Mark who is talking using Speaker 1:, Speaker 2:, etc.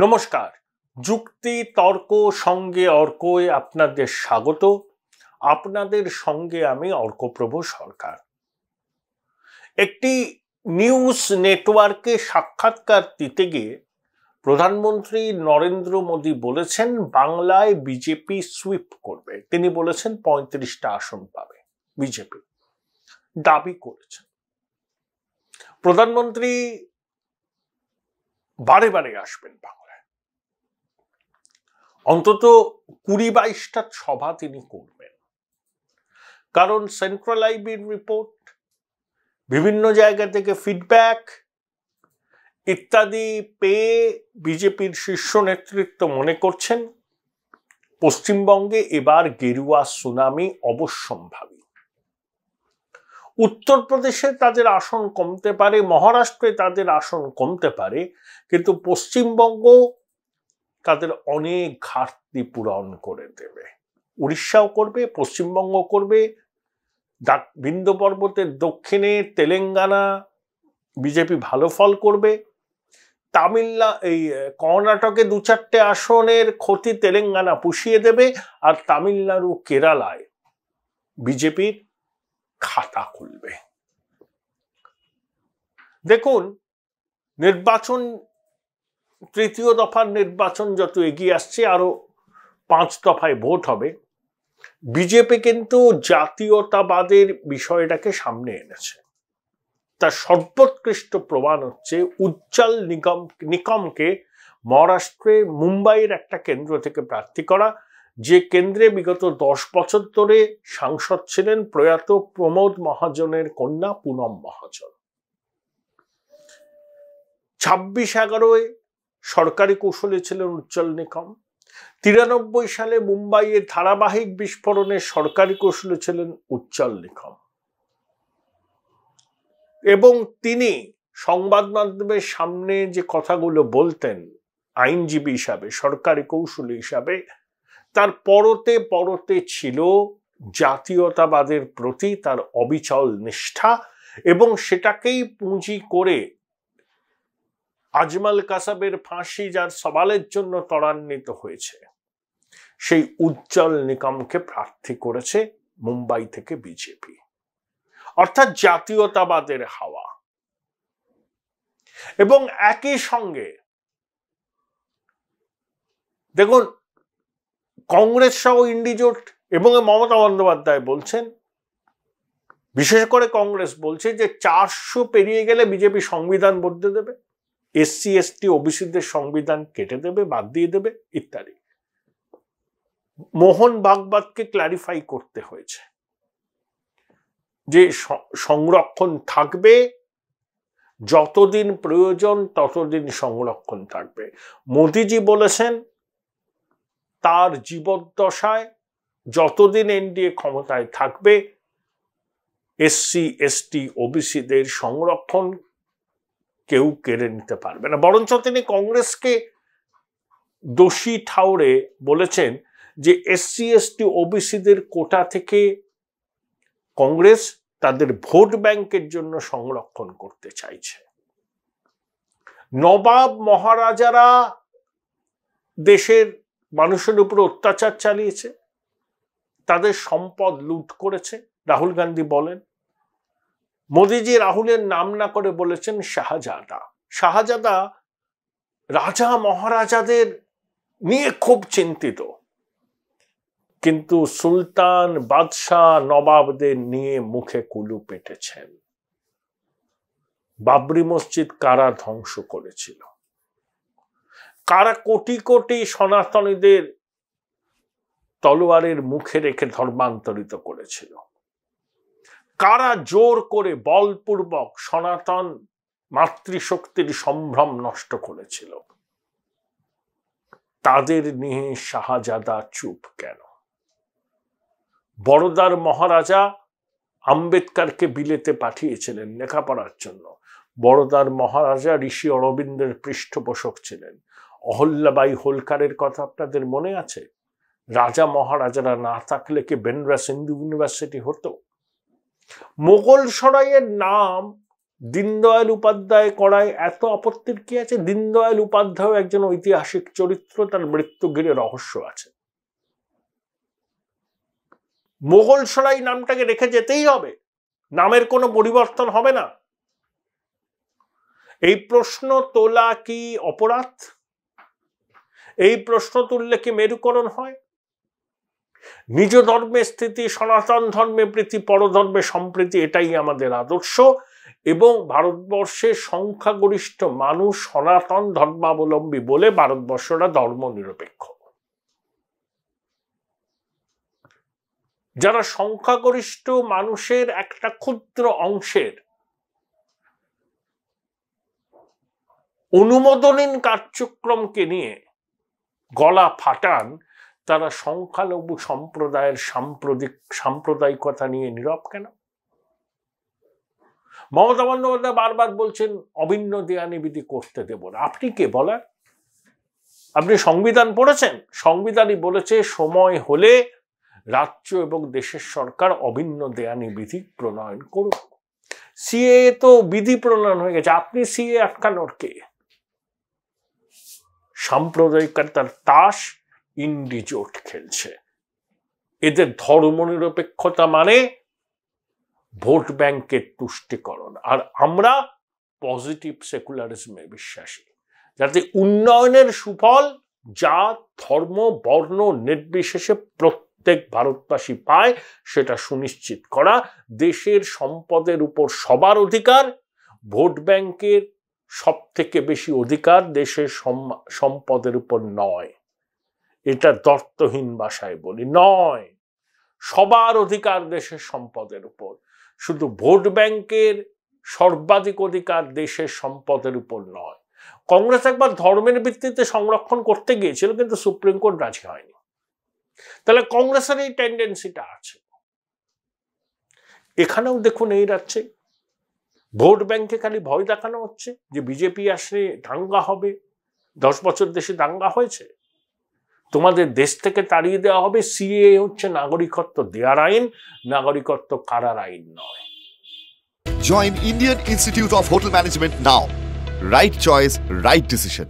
Speaker 1: নমস্কার। যুক্তি তর্ক সঙ্গে অর্কয় আপনাদের স্বাগত। আপনাদের সঙ্গে আমি অর্কপ্রভ সরকার। একটি নিউজ নেটওয়ার্কে সাক্ষাৎকার দিতে গিয়ে প্রধানমন্ত্রী নরেন্দ্র মোদী বলেছেন বাংলায় বিজেপি সুইপ করবে। তিনি বলেছেন 35টা আসন পাবে বিজেপি, দাবি করেছেন। প্রধানমন্ত্রী বারে বারে আসবেন বাংলায়, অন্তত 20-22টা সভা তিনি করবেন। কারণ সেন্ট্রাল আইবির রিপোর্ট, বিভিন্ন জায়গা থেকে ফিডব্যাক ইত্যাদি পেয়ে বিজেপির শীর্ষ নেতৃত্ব মনে করছেন পশ্চিমবঙ্গে এবার গেরুয়া সুনামি অবশ্যম্ভাবী। উত্তরপ্রদেশে তাদের আসন কমতে পারে, মহারাষ্ট্রে তাদের আসন কমতে পারে, কিন্তু পশ্চিমবঙ্গ তাদের অনেক ঘাটতি পূরণ করে দেবে। উড়িষ্যাও করবে, পশ্চিমবঙ্গ করবে, বিন্ধ্য পর্বতের দক্ষিণে তেলেঙ্গানা বিজেপি ভালো ফল করবে, কর্ণাটকে 2-4টে আসনের ক্ষতি তেলেঙ্গানা পুষিয়ে দেবে, আর তামিলনাড়ু কেরালায় বিজেপির খাতা খুলবে। দেখুন, নির্বাচন, তৃতীয় দফার নির্বাচন যত এগিয়ে আসছে, আরো 5 দফায় ভোট হবে, বিজেপি কিন্তু জাতীয়তাবাদের বিষয়টাকে সামনে এনেছে। তার সর্বোৎকৃষ্ট প্রমাণ হচ্ছে উজ্জ্বল নিকমকে মহারাষ্ট্রে মুম্বাইয়ের একটা কেন্দ্র থেকে প্রার্থী করা, যে কেন্দ্রে বিগত 10 বছর ধরে সাংসদ ছিলেন প্রয়াত প্রমোদ মহাজনের কন্যা পুনম মহাজন। 26-11 সরকারি কৌশলে ছিলেন উজ্জ্বল নিকম। 93 সালে মুম্বাইয়ের ধারাবাহিক বিস্ফোরণে সরকারি কৌশলে ছিলেন উজ্জ্বল নিকম, এবং তিনি সংবাদ মাধ্যমের সামনে যে কথাগুলো বলতেন আইনজীবী হিসাবে, সরকারি কৌশলী হিসাবে, তার পরতে পরতে ছিল জাতীয়তাবাদের প্রতি তার অবিচল নিষ্ঠা, এবং সেটাকেই পুঁজি করে আজমল কাসাবের ফাঁসি যার সওয়ালের জন্য ত্বরান্বিত হয়েছে, সেই উজ্জ্বল নিকমকে প্রার্থী করেছে মুম্বাই থেকে বিজেপি। অর্থাৎ জাতীয়তাবাদের হাওয়া। এবং একই সঙ্গে দেখুন, কংগ্রেস সহ ইন্ডিজোট এবং মমতা বন্দ্যোপাধ্যায় বলছেন, বিশেষ করে কংগ্রেস বলছে যে 400 পেরিয়ে গেলে বিজেপি সংবিধান বদলে দেবে, SC ST ওবিসিদের সংবিধান কেটে দেবে, বাদ দিয়ে দেবে ইত্যাদি। মোহন ভাগবতকে ক্ল্যারিফাই করতে হয়েছে যে সংরক্ষণ থাকবে, যতদিন প্রয়োজন ততদিন সংরক্ষণ থাকবে। মোদিজি বলেছেন তার জীবদ্দশায় যতদিন এনডিএ ক্ষমতায় থাকবে SC ST ওবিসিদের সংরক্ষণ কেউ কেড়ে নিতে পারবে না। বরঞ্চ তিনি কংগ্রেসকে দোষী ঠাউরে বলেছেন যে SC ST ওবিসিদের কোটা থেকে কংগ্রেস তাদের ভোট ব্যাংকের জন্য সংরক্ষণ করতে চাইছে। নবাব মহারাজারা দেশের মানুষের উপর অত্যাচার চালিয়েছে, তাদের সম্পদ লুট করেছে, রাহুল গান্ধী বলেন। মোদিজি রাহুলের নাম না করে বলেছেন শাহজাদা। শাহজাদা রাজা মহারাজাদের নিয়ে খুব চিন্তিত, কিন্তু সুলতান, বাদশাহ, নবাবদের নিয়ে মুখে কুলু পেটেছেন। বাবরি মসজিদ কারা ধ্বংস করেছিল? কারা কোটি কোটি সনাতনীদের তলোয়ারের মুখে রেখে ধর্মান্তরিত করেছিল? কারা জোর করে বলপূর্বক সনাতন মাতৃশক্তির সম্ভ্রম নষ্ট করেছিল? তাদের নিয়ে শাহজাদা চুপ কেন? বরোদার মহারাজা আম্বেদকরকে বিলেতে পাঠিয়েছিলেন লেখাপড়ার জন্য। বরোদার মহারাজা ঋষি অরবিন্দের পৃষ্ঠপোষক ছিলেন। অহল্যাবাই হোলকারের কথা আপনাদের মনে আছে? রাজা মহারাজারা না থাকলে কি বেনারস হিন্দু ইউনিভার্সিটি হতো? মোগল সরাইয়ের নাম দীনদয়াল উপাধ্যায় করায় এত আপত্তির কি আছে? দীনদয়াল উপাধ্যায় একজন ঐতিহাসিক চরিত্র, তার মৃত্যু ঘিরে রহস্য আছে। মোগলসরাই নামটাকে রেখে যেতেই হবে, নামের কোনো পরিবর্তন হবে না। এই প্রশ্ন তোলা কি অপরাধ? এই প্রশ্ন তুললে কি মেরুকরণ হয়? নিজ ধর্মে স্থিতি, সনাতন ধর্মে প্রীতি, পরধর্মে সম্প্রীতি, এটাই আমাদের আদর্শ। এবং ভারতবর্ষের সংখ্যাগরিষ্ঠ মানুষ সনাতন ধর্মাবলম্বী বলে ভারতবর্ষরা ধর্ম নিরপেক্ষ। যারা সংখ্যাগরিষ্ঠ মানুষের একটা ক্ষুদ্র অংশের অনুমোদনহীন কার্যক্রমকে নিয়ে গলা ফাটান, তারা সংখ্যালঘু সম্প্রদায়ের সাম্প্রদায়িকতা নিয়ে নীরব কেন? মমতা বন্দ্যোপাধ্যায় বারবার বলছেন অভিন্ন দেয়ানিবিধি করতে দেব না। আপনি কে বলার? আপনি সংবিধান পড়েছেন? সংবিধানই বলেছে সময় হলে রাজ্য এবং দেশের সরকার অভিন্ন দেয়ানিবিধি প্রণয়ন করুক। সিএ তো বিধি প্রণয়ন হয়ে গেছে, আপনি সিএ আটকানোর কে? সাম্প্রদায়িকতার তাস ইন্ডিজোট খেলছে। এদের ধর্মনিরপেক্ষতা মানে ভোট ব্যাংকের তুষ্টিকরণ। আর আমরা পজিটিভ সেকুলারিজমে বিশ্বাসী, যাতে উন্নয়নের সুফল জাত, ধর্ম, বর্ণ নির্বিশেষে প্রত্যেক ভারতবাসী পায়, সেটা সুনিশ্চিত করা। দেশের সম্পদের উপর সবার অধিকার, ভোট ব্যাংকের সব থেকে বেশি অধিকার দেশের সম্পদের উপর নয়। এটা দর্তহীন ভাষায় বলি, নয়। সবার অধিকার দেশের সম্পদের উপর, শুধু ভোট ব্যাংকের সর্বাধিক অধিকার দেশের সম্পদের উপর নয়। কংগ্রেস একবার ধর্মের ভিত্তিতে সংরক্ষণ করতে গিয়েছিল, কিন্তু সুপ্রিম কোর্ট রাজি হয়নি। তাহলে কংগ্রেসের এই টেন্ডেন্সিটা আছে। এখানেও দেখুন এই রাজ্যে ভোট ব্যাংকে খালি ভয় দেখানো হচ্ছে যে বিজেপি আসলে দাঙ্গা হবে। 10 বছর দেশে দাঙ্গা হয়েছে, তোমাদের দেশ থেকে তাড়িয়ে দেওয়া হবে। সিএ হচ্ছে নাগরিকত্ব দেওয়ার আইন, নাগরিকত্ব কারার আইন নয়।
Speaker 2: Join Indian Institute of Hotel Management now. Right choice, right decision.